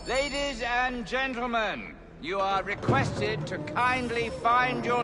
Ladies and gentlemen, you are requested to kindly find your...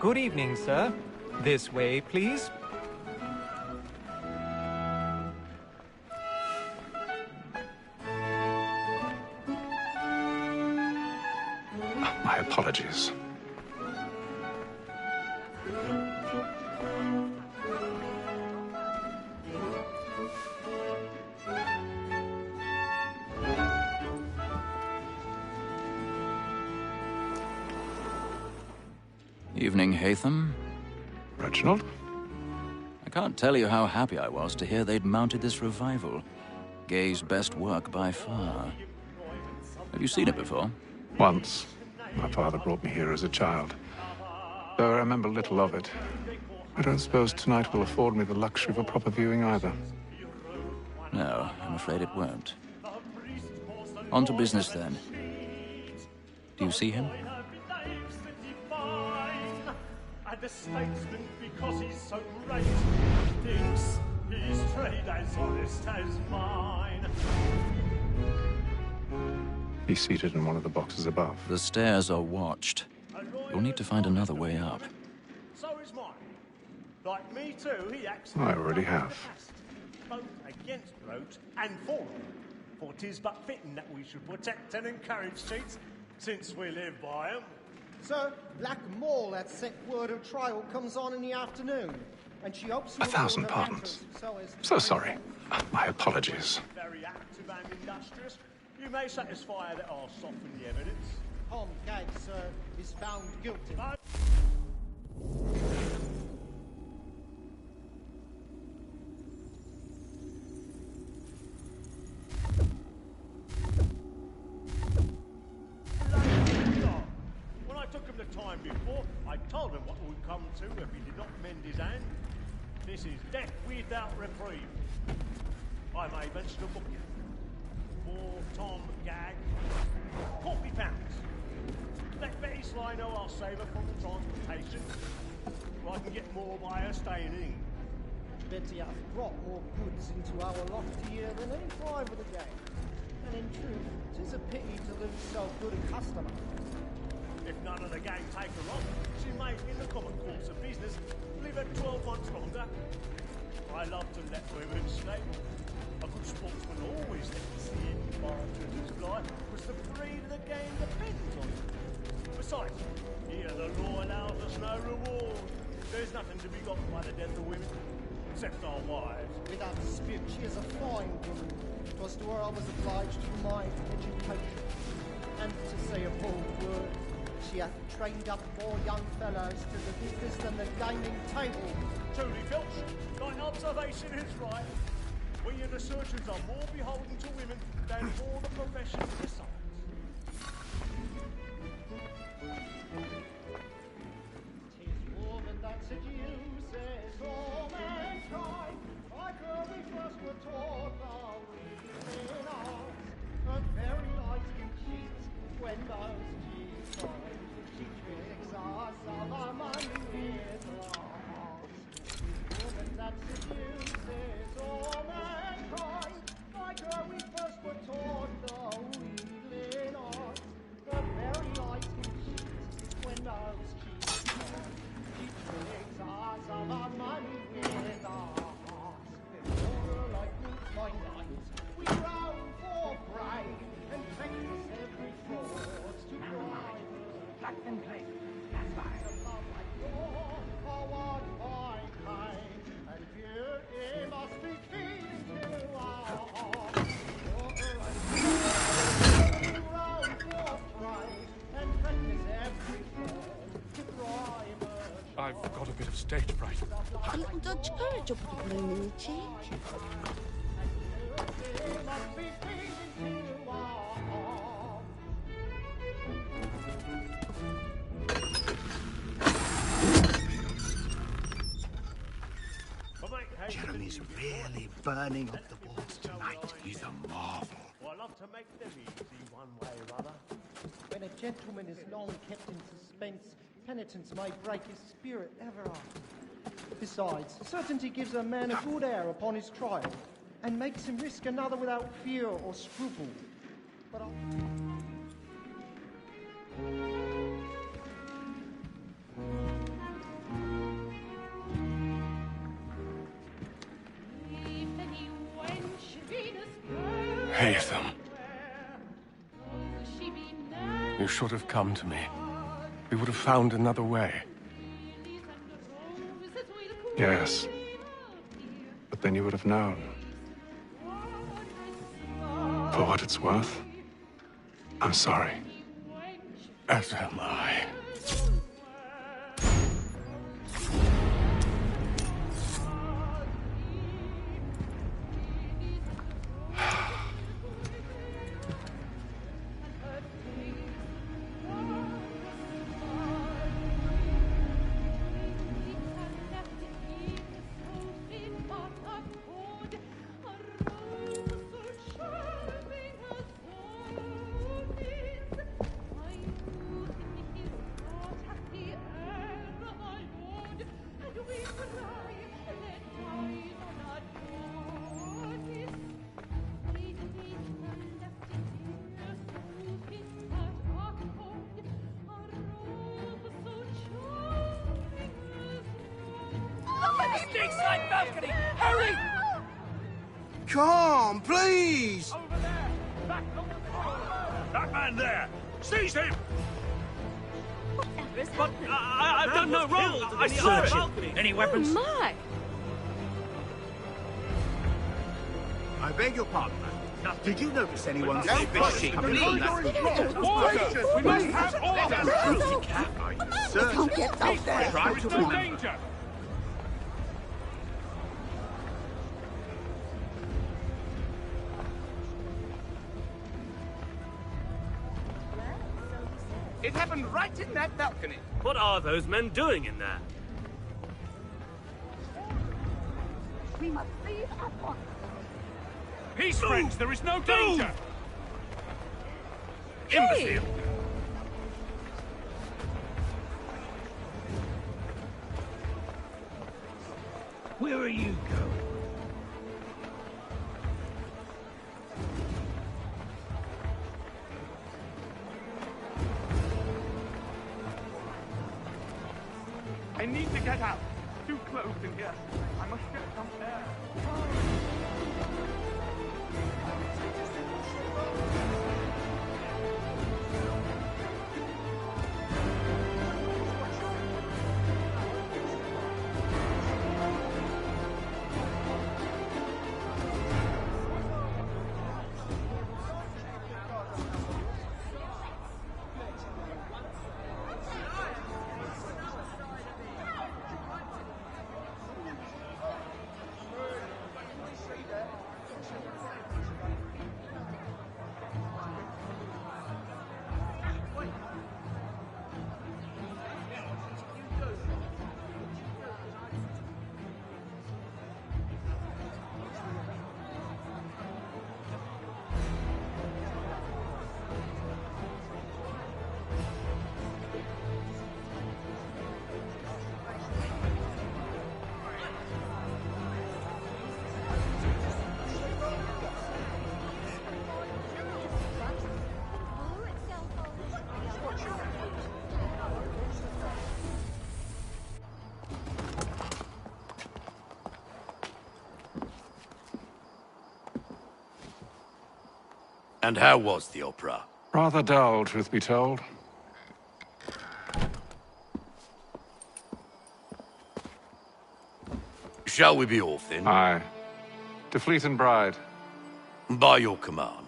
Good evening, sir. This way, please. My apologies. Evening, Hatham. Reginald? I can't tell you how happy I was to hear they'd mounted this revival. Gay's best work by far. Have you seen it before? Once. My father brought me here as a child. Though I remember little of it. I don't suppose tonight will afford me the luxury of a proper viewing either. No, I'm afraid it won't. On to business, then. Do you see him? The statesman, because he's so great, thinks his trade as honest as mine. He's seated in one of the boxes above. The stairs are watched. You'll need to find another way up. So is mine. Like me too, he acts... I already have. Both against rogues and for them. For 'tis but fitting that we should protect and encourage cheats, since we live by 'em. Sir, Black Mall had sent word of trial comes on in the afternoon, and she hopes... 1,000 pardons. So sorry. My apologies. Very active and industrious. You may satisfy that I'll soften the evidence. Tom Gag, sir, is found guilty. Time before, I told him what would come to if he did not mend his hand. This is death without reprieve. I may mention a book for Tom Gag. £40. Let Betty Sly know I'll save her from the transportation. I can get more by her staying in. Betty hath brought more goods into our loft here than any private of the game. And in truth, 'tis a pity to lose so good a customer. If none of the gang take her on, she may, in the common course of business, live her 12 months longer. I love to let women stay. A good sportsman always lets the sea in his life, because the breed of the game depends on it. Besides, here the law allows us no reward. There's nothing to be got by the death of women, except our wives. Without dispute, she is a fine woman. 'Twas to her I was obliged to my education. And to say a bold word, she hath trained up more young fellows to the business than the gaming table. Truly, Filch, thine observation is right. We and the surgeons are more beholden to women than all the professions besides. Tis woman that seduces all mankind, like her we first were taught the reason arts, but very light can cheat when those cheats find. She tricks us of our money with loss. Woman that seduces all mankind, like her we first were taught the wheedling arts, but very light can cheat when those cheats find. She tricks us of our money with loss. Before her like stage fright. A little Dutch courage will put a bloom in your cheek. Jeremy's really burning up the boards tonight. He's a marvel. Well, I love to make them easy one way or other. When a gentleman is long kept in suspense, penitence may break his spirit ever after. Besides, certainty gives a man a good air upon his trial, and makes him risk another without fear or scruple. But Haytham. You should have come to me. We would have found another way. Yes. But then you would have known. For what it's worth, I'm sorry. As am I. Stateside balcony! Hurry! Come, please! Over there! That man there! Seize him! Whatever is But happening? I've done no wrong! I searched him! Any weapons? Oh, my! I beg your pardon, man. Did you notice anyone No fishing coming from that? Order! We must have order! Are you certain? Can't get out there. There is no danger! It happened right in that balcony. What are those men doing in there? We must leave at once. Peace, friends! There is no danger! Hey! Imbecile! Where are you going? I need to get out. Too close in here. I must get some air. And how was the opera? Rather dull, truth be told. Shall we be off then? Aye. To Fleet and Bride. By your command.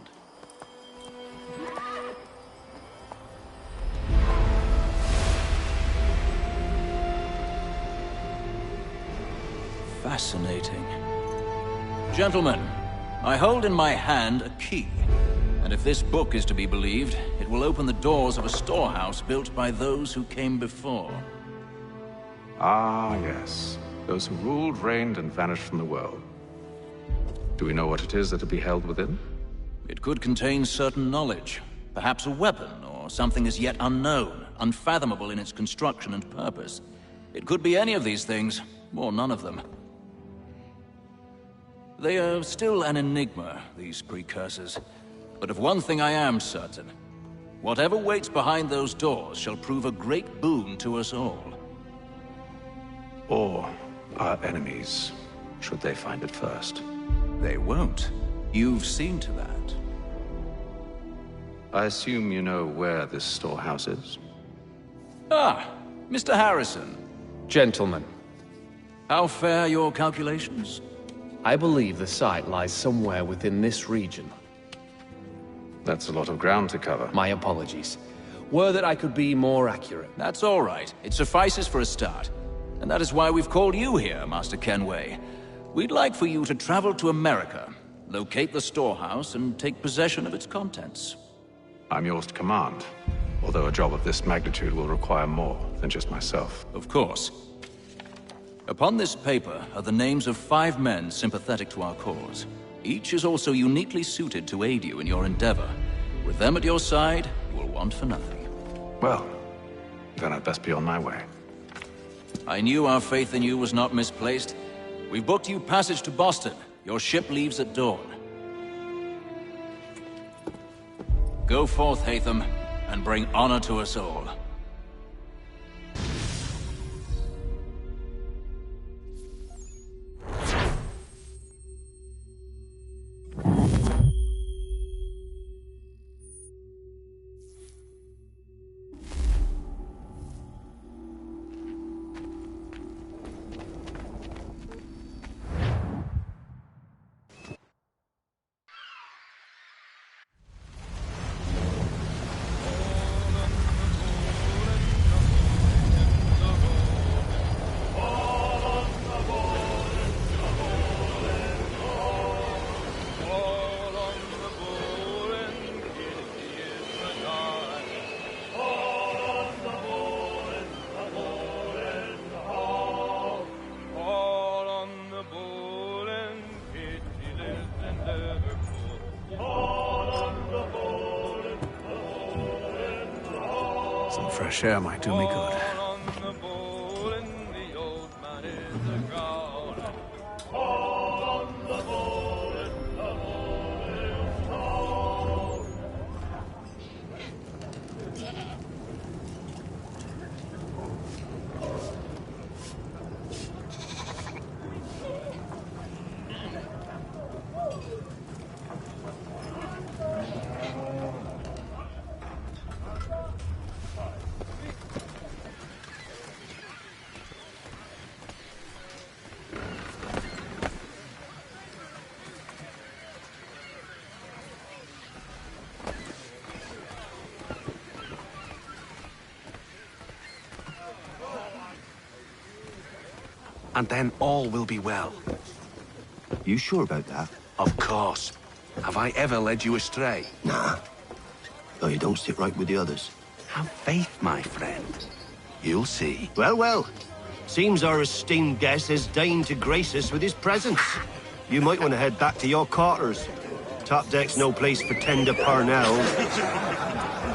fascinating. Gentlemen, I hold in my hand a key. And if this book is to be believed, it will open the doors of a storehouse built by those who came before. Ah, yes. Those who ruled, reigned, and vanished from the world. Do we know what it is that will be held within? It could contain certain knowledge. Perhaps a weapon, or something as yet unknown, unfathomable in its construction and purpose. It could be any of these things, or none of them. They are still an enigma, these precursors. But of one thing I am certain. Whatever waits behind those doors shall prove a great boon to us all. Or our enemies, should they find it first. They won't. You've seen to that. I assume you know where this storehouse is? Ah, Mr. Harrison. Gentlemen, How fare your calculations? I believe the site lies somewhere within this region. That's a lot of ground to cover. My apologies. Were that I could be more accurate. That's all right. It suffices for a start. And that is why we've called you here, Master Kenway. We'd like for you to travel to America, locate the storehouse, and take possession of its contents. I'm yours to command, although a job of this magnitude will require more than just myself. Of course. Upon this paper are the names of 5 men sympathetic to our cause. Each is also uniquely suited to aid you in your endeavor. With them at your side, you will want for nothing. Well, then I'd best be on my way. I knew our faith in you was not misplaced. We've booked you passage to Boston. Your ship leaves at dawn. Go forth, Hatham, and bring honor to us all. Some fresh air might do me good. And then all will be well. You sure about that? Of course. Have I ever led you astray? Nah. Though you don't sit right with the others. Have faith, my friend. You'll see. Well, well. Seems our esteemed guest has deigned to grace us with his presence. You might want to head back to your quarters. Top deck's no place for tender Parnell.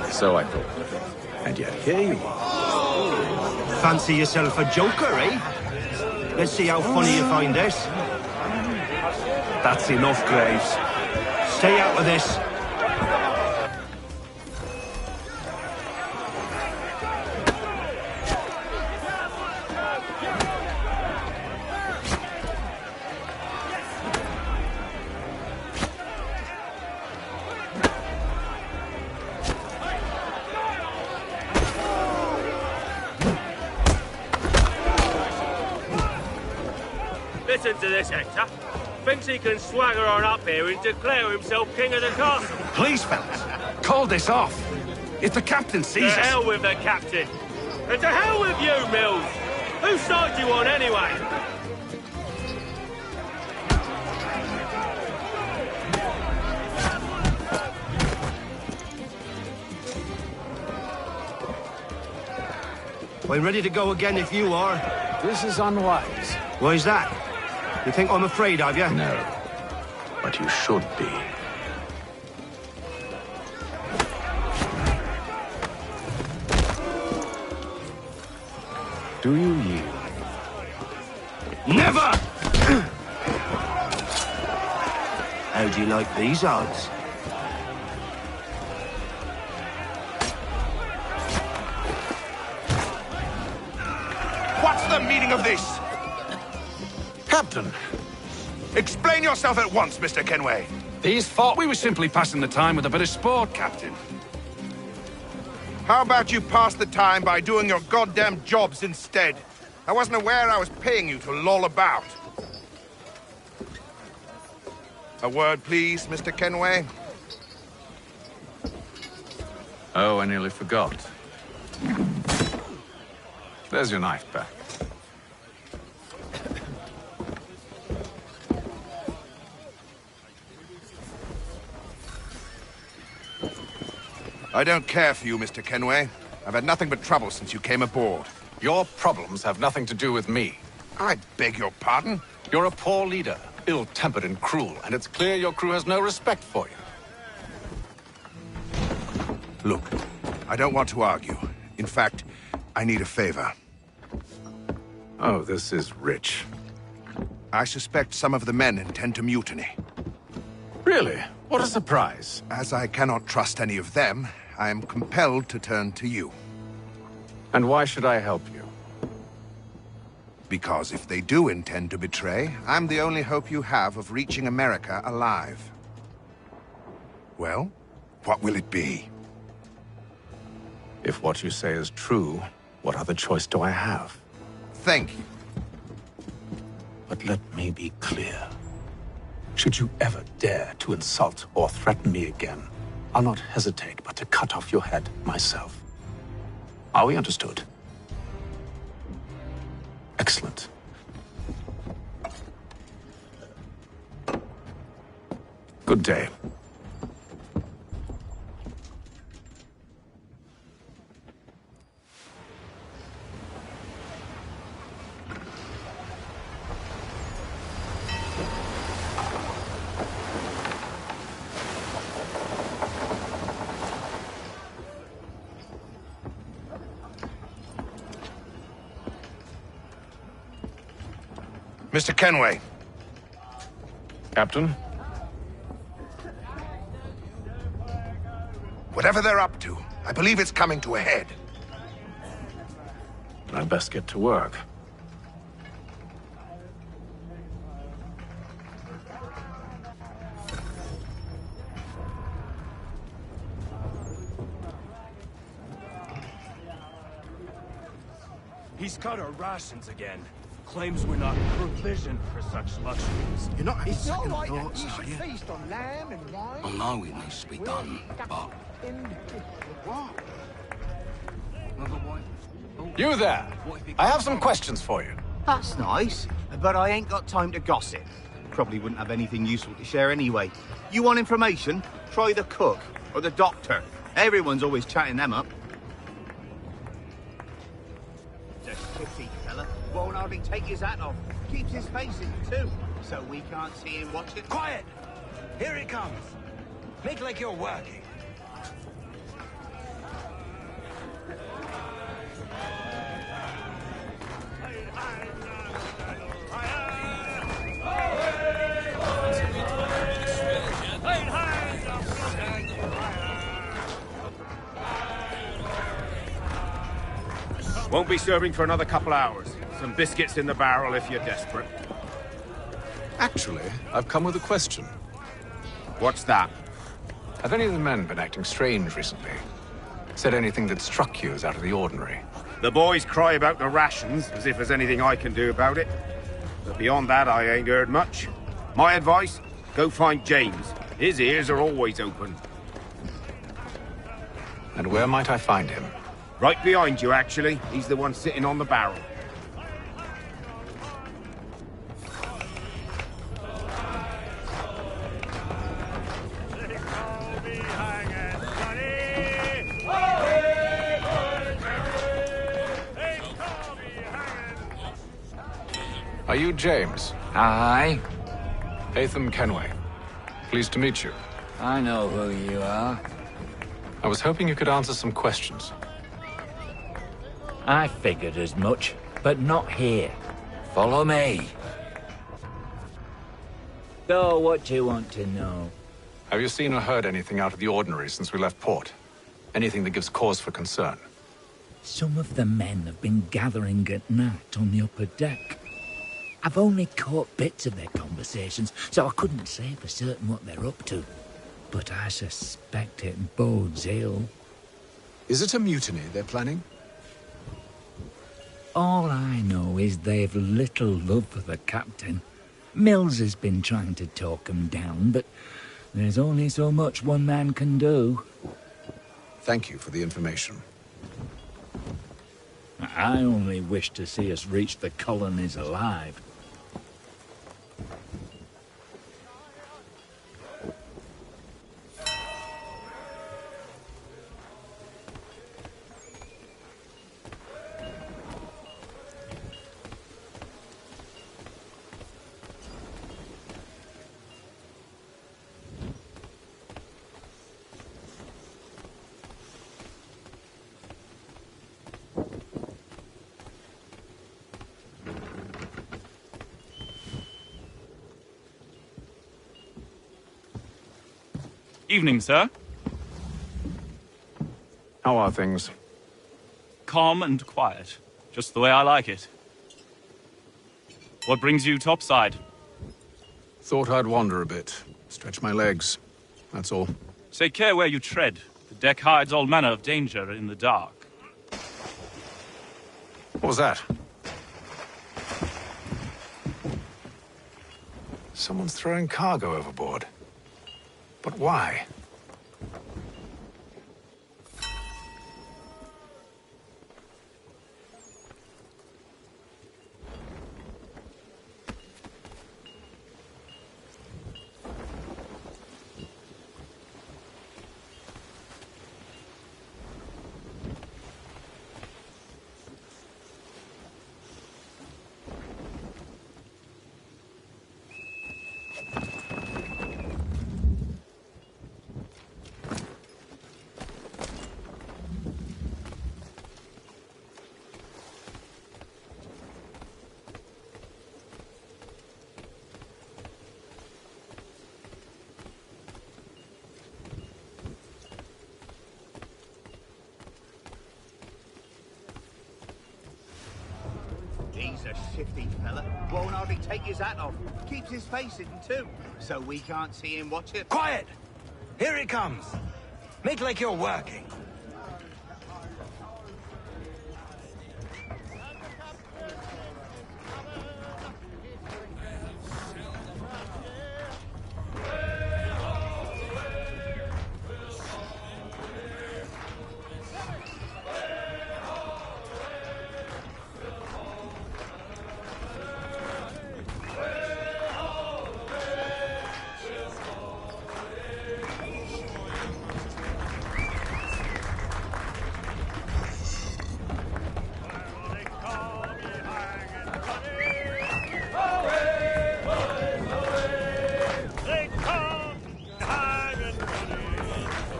So I thought. And yet here you are. Fancy yourself a joker, eh? Let's see how funny you find this. That's enough, Graves. Stay out of this. Listen to this, Hector. Thinks he can swagger on up here and declare himself king of the castle. Please, fellas, call this off. If the captain sees us... To hell with the captain. And to hell with you, Mills. Whose side do you on, anyway? I'm ready to go again if you are. This is unwise. Why's that? You think I'm afraid of you? No. But you should be. Do you yield? Never! How do you like these odds? What's the meaning of this? Captain! Explain yourself at once, Mr. Kenway. These thought we were simply passing the time with a bit of sport, Captain. How about you pass the time by doing your goddamn jobs instead? I wasn't aware I was paying you to loll about. A word, please, Mr. Kenway. Oh, I nearly forgot. There's your knife back. I don't care for you, Mr. Kenway. I've had nothing but trouble since you came aboard. Your problems have nothing to do with me. I beg your pardon? You're a poor leader, ill-tempered and cruel, and it's clear your crew has no respect for you. Look, I don't want to argue. In fact, I need a favor. Oh, this is rich. I suspect some of the men intend to mutiny. Really? What a surprise. As I cannot trust any of them, I am compelled to turn to you. And why should I help you? Because if they do intend to betray, I'm the only hope you have of reaching America alive. Well, what will it be? If what you say is true, what other choice do I have? Thank you. But let me be clear. Should you ever dare to insult or threaten me again, I'll not hesitate but to cut off your head myself. Are we understood? Excellent. Good day. Mr. Kenway. Captain? Whatever they're up to, I believe it's coming to a head. I'd best get to work. He's cut our rations again. Claims we're not provisioned for such luxuries. You're not It's not like that. You should feast on lamb and wine. I know it needs to be done, but... What? You there! I have some questions for you. That's nice, but I ain't got time to gossip. Probably wouldn't have anything useful to share anyway. You want information? Try the cook or the doctor. Everyone's always chatting them up. The shitty fella won't hardly take his hat off. Keeps his face in too, so we can't see him watching. Quiet! Here he comes. Make like you're working. Won't be serving for another couple hours. Some biscuits in the barrel if you're desperate. Actually, I've come with a question. What's that? Have any of the men been acting strange recently? Said anything that struck you as out of the ordinary? The boys cry about the rations, as if there's anything I can do about it. But beyond that, I ain't heard much. My advice? Go find James. His ears are always open. And where might I find him? Right behind you, actually. He's the one sitting on the barrel. you James? Aye. Hatham Kenway. Pleased to meet you. I know who you are. I was hoping you could answer some questions. I figured as much, but not here. Follow me. So, what do you want to know? Have you seen or heard anything out of the ordinary since we left port? Anything that gives cause for concern? Some of the men have been gathering at night on the upper deck. I've only caught bits of their conversations, so I couldn't say for certain what they're up to. But I suspect it bodes ill. Is it a mutiny they're planning? All I know is they've little love for the captain. Mills has been trying to talk him down, but there's only so much one man can do. Thank you for the information. I only wish to see us reach the colonies alive. Evening, sir. How are things? Calm and quiet. Just the way I like it. What brings you topside? Thought I'd wander a bit. Stretch my legs. That's all. Take care where you tread. The deck hides all manner of danger in the dark. What was that? Someone's throwing cargo overboard. But why? He's a shifty fella. Won't hardly take his hat off. Keeps his face hidden too, so we can't see him watch it. Quiet! Here he comes. Make like you're working.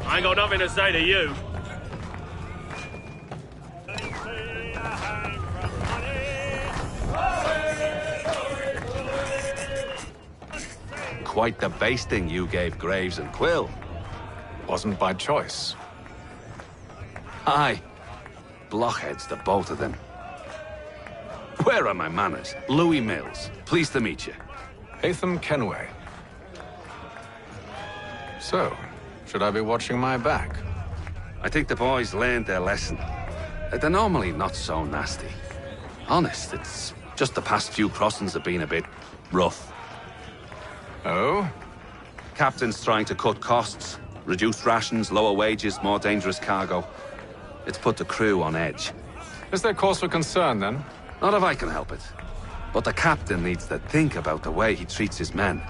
I ain't got nothing to say to you. Quite the basting you gave Graves and Quill. Wasn't by choice. Aye. Blockheads, the both of them. Where are my manners? Louis Mills. Pleased to meet you. Hatham Kenway. So, should I be watching my back? I think the boys learned their lesson. They're normally not so nasty. Honest, it's just the past few crossings have been a bit rough. Oh? Captain's trying to cut costs. Reduced rations, lower wages, more dangerous cargo. It's put the crew on edge. Is there cause for concern, then? Not if I can help it. But the captain needs to think about the way he treats his men.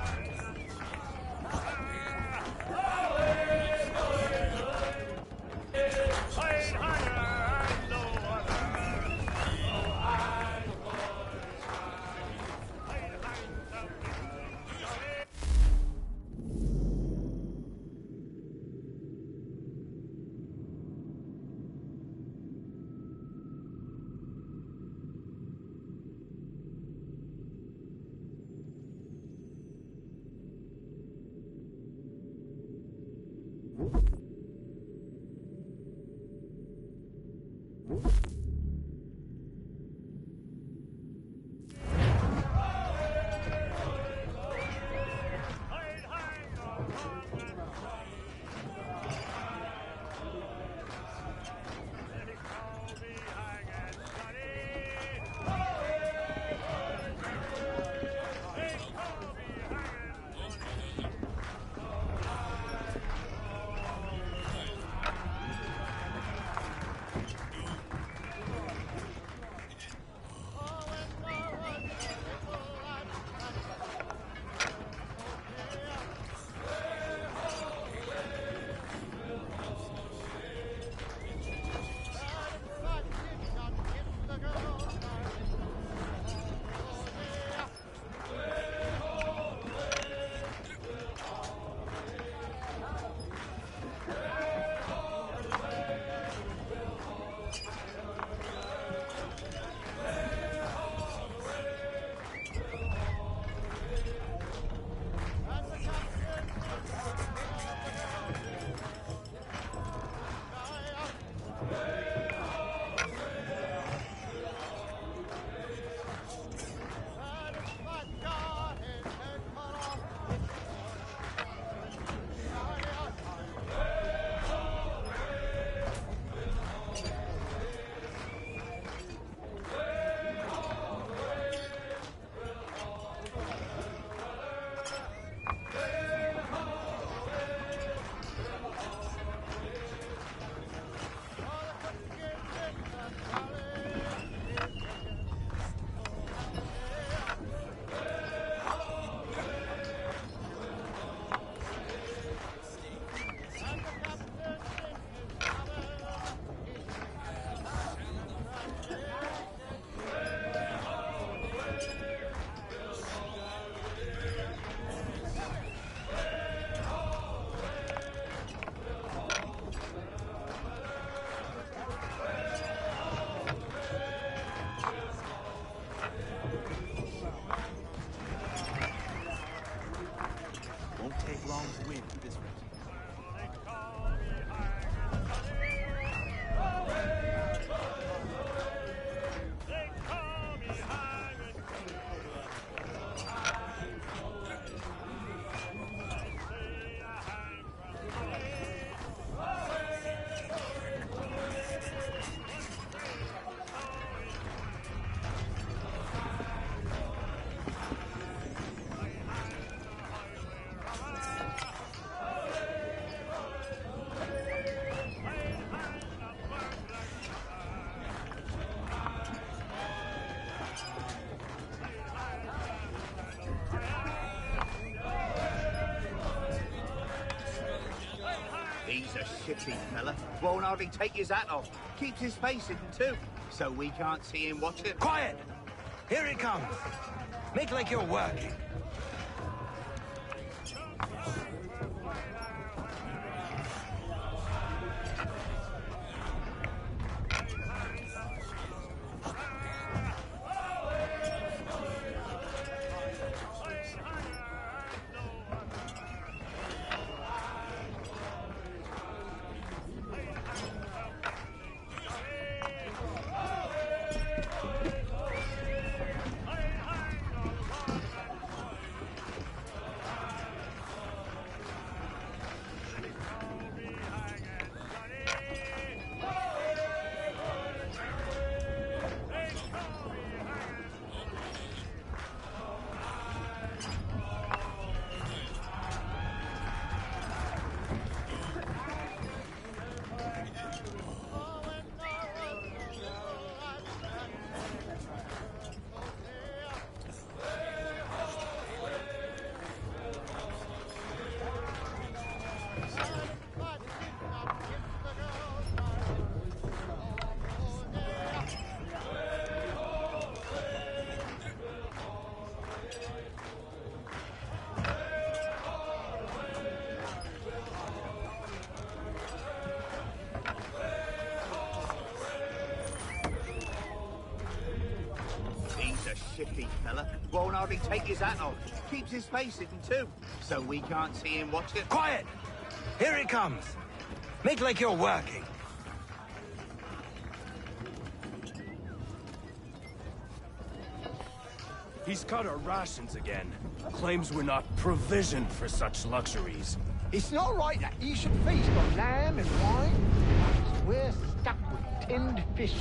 He's a shifty fella. Won't hardly take his hat off. Keeps his face hidden too, so we can't see him watch it. Quiet! Here he comes. Make like you're working. Shifty fella. Won't hardly take his hat off. Keeps his face hidden too, so we can't see him watch it. Quiet! Here he comes. Make like you're working. He's cut our rations again. Claims we're not provisioned for such luxuries. It's not right that you should feast on lamb and wine. We're stuck with tinned fish.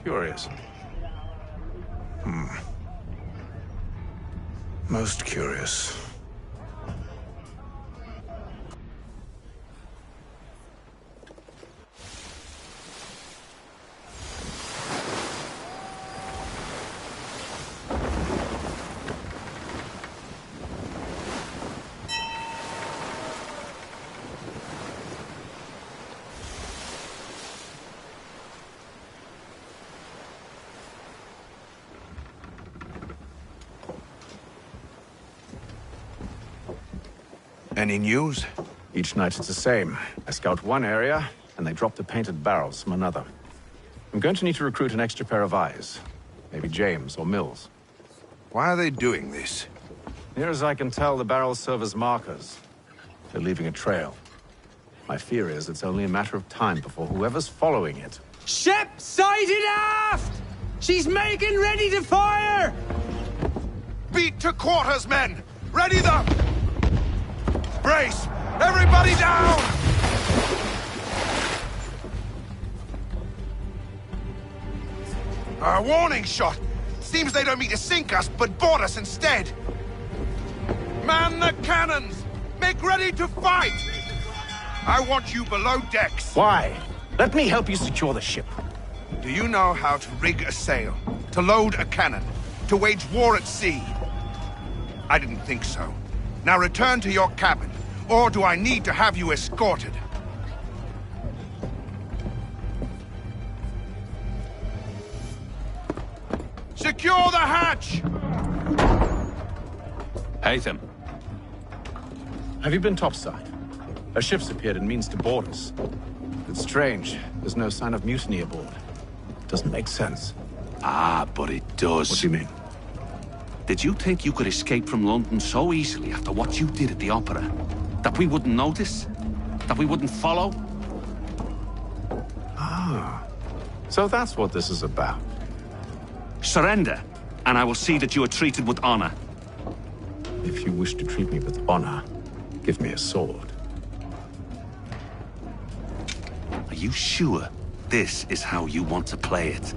Curious. Most curious. Any news? Each night it's the same. I scout one area, and they drop the painted barrels from another. I'm going to need to recruit an extra pair of eyes. Maybe James or Mills. Why are they doing this? Near as I can tell, the barrels serve as markers. They're leaving a trail. My fear is it's only a matter of time before whoever's following it... Ship sighted aft! She's making ready to fire! Beat to quarters, men! Ready the... Brace! Everybody down! A warning shot! Seems they don't mean to sink us, but board us instead! Man the cannons! Make ready to fight! I want you below decks. Why? Let me help you secure the ship. Do you know how to rig a sail? To load a cannon? To wage war at sea? I didn't think so. Now return to your cabin, or do I need to have you escorted? Secure the hatch! Haytham. Have you been topside? A ship's appeared and means to board us. It's strange. There's no sign of mutiny aboard. Doesn't make sense. Ah, but it does. What do you mean? Did you think you could escape from London so easily after what you did at the opera? That we wouldn't notice? That we wouldn't follow? Ah. So that's what this is about. Surrender, and I will see that you are treated with honor. If you wish to treat me with honor, give me a sword. Are you sure this is how you want to play it?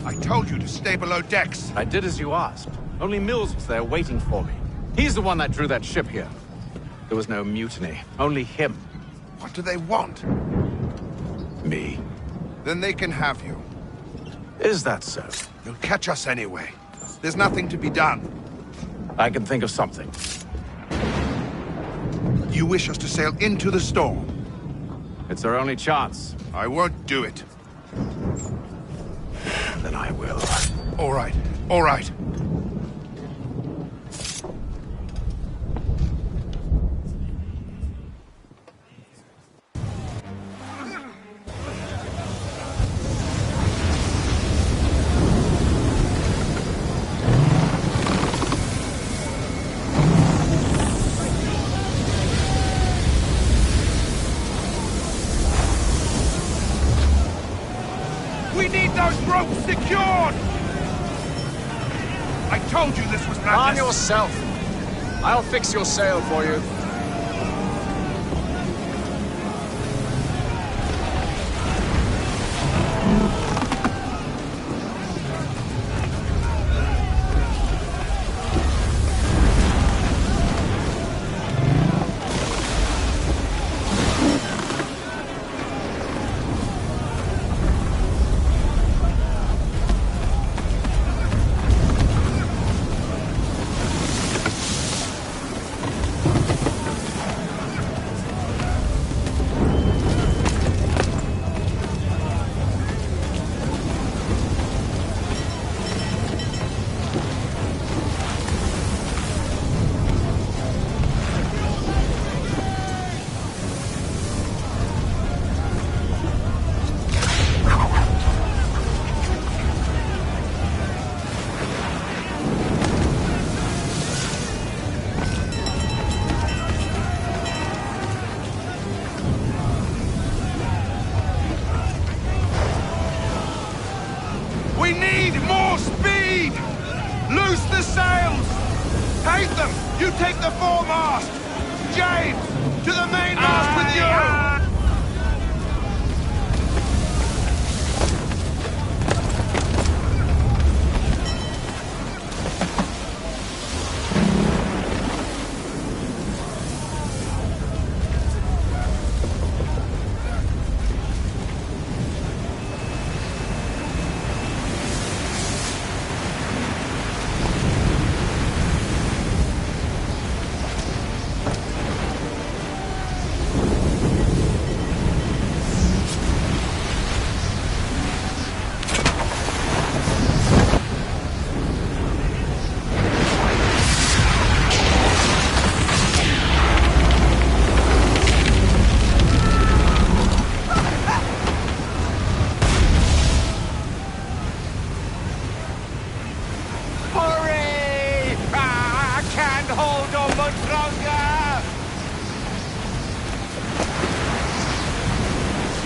I told you to stay below decks. I did as you asked. Only Mills was there waiting for me. He's the one that drew that ship here. There was no mutiny, only him. What do they want? Me. Then they can have you. Is that so? They'll catch us anyway. There's nothing to be done. I can think of something. You wish us to sail into the storm? It's our only chance. I won't do it. then I will. All right, all right. We need those ropes secured! I told you this was madness! Calm yourself. I'll fix your sail for you. We need more speed! Loose the sails! Haytham, you take the foremast! James, to the mainmast with you! Hurry! I can't hold on much longer!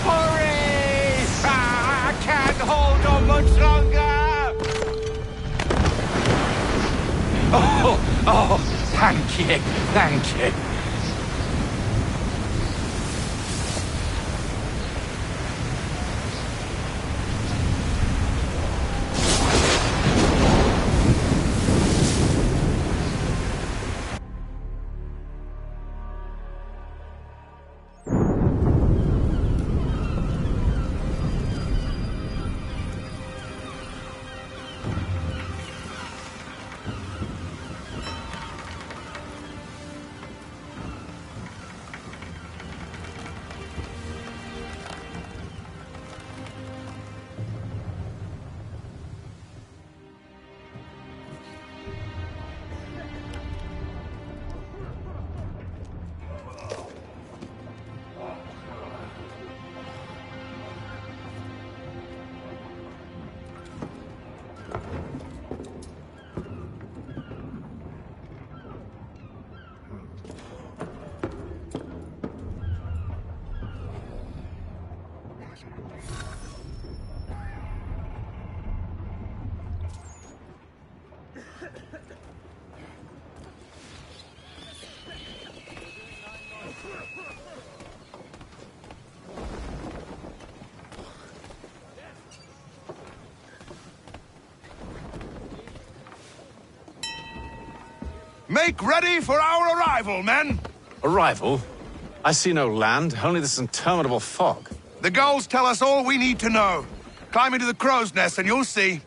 Hurry! I can't hold on much longer! Oh, thank you, thank you. Make ready for our arrival, men! Arrival? I see no land, only this interminable fog. The gulls tell us all we need to know. Climb into the crow's nest and you'll see.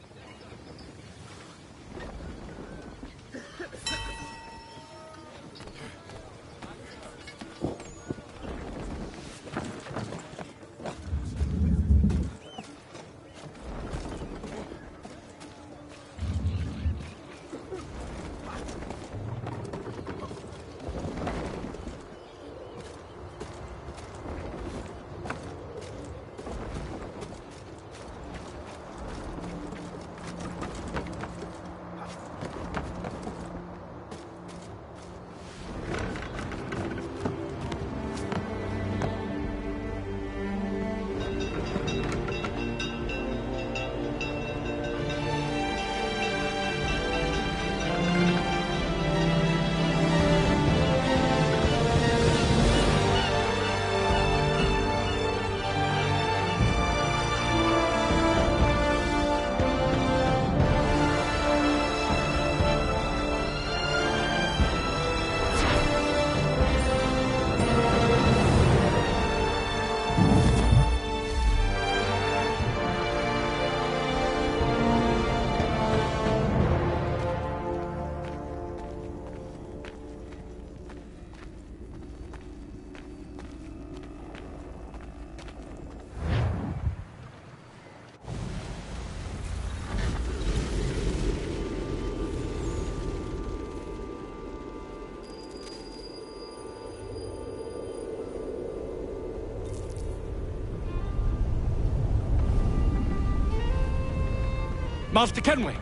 Master Kenway!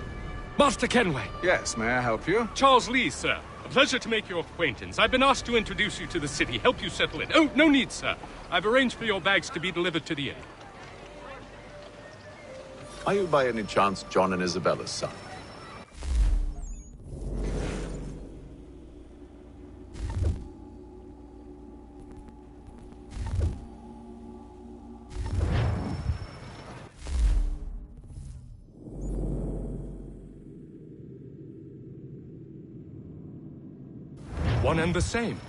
Master Kenway! Yes, may I help you? Charles Lee, sir. A pleasure to make your acquaintance. I've been asked to introduce you to the city, help you settle in. Oh, no need, sir. I've arranged for your bags to be delivered to the inn. Are you by any chance John and Isabella's son? One and the same.